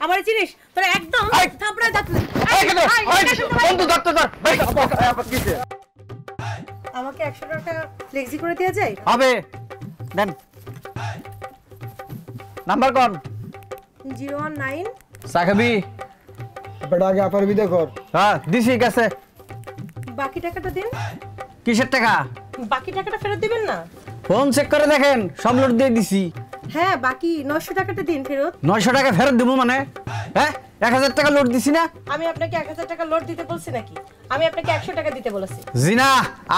আমার চিনিস তোরা একদম থাপড়া যাচ্ছে। বন্ধু ধর তো ধর ভাই কিসে আমাকে 100 টাকা ফ্লেক্সি করে দেওয়া যায়? হবে দেন নাম্বার কোন 019 সাখাবি বেটা আগে আপার বিদে কর। হ্যাঁ দিছি গেছে বাকি টাকাটা দিন। কিসের টাকা বাকি টাকাটা ফেরত দিবেন না? ফোন চেক করে দেখেন সব লোড দিয়ে দিছি হ্যাঁ বাকি 900 টাকাটা দিন ফেরত। 900 টাকা ফেরত দেবো মানে হ্যাঁ 1000 টাকা লোড দিছি না আমি আপনাকে 1000 টাকা লোড দিতে বলছি নাকি? আমি আপনাকে 100 টাকা দিতে বলেছি। জি না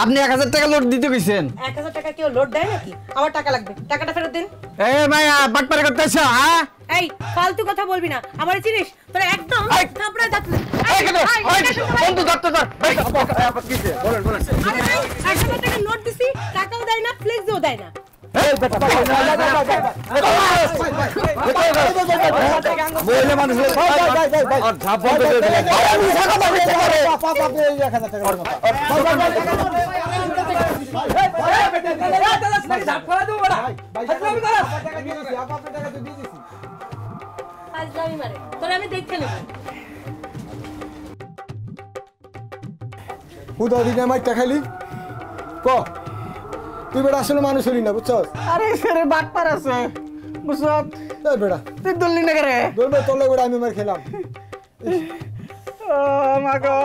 আপনি 1000 টাকা লোড দিতে কইছেন 1000 টাকা কেউ লোড দেয় নাকি? আমার টাকা লাগবে, টাকাটা ফেরত দিন। এ মাইয়া বাটপারে করতেছ হ্যাঁ এই ফালতু কথা বলবি না, আমার চিনিস তোরা একদম থাপড়া যাচ্ছে। বন্ধু ধর তো ধর ভাই কিসে বলেন বলেন 1000 টাকা নোট দিছি, টাকাও দেয় না, ফ্লেক্সও দেয় না। মহিলা মানুষ আর ঝাপ বন্ধ করে দিলেন ফাজলামি মারে তোরা, আমি দেখে নেব। হুদা দিনে মাইটা খাইলি ক তুই বেটা আসলে মানুষ হলি না বুঝছস? আরে সেরে বাটপার আছে বুঝছত এই বেটা তুই দললি না করে দৌড়বে তোলে বেটা আমি মার খেলাম। ও মা গো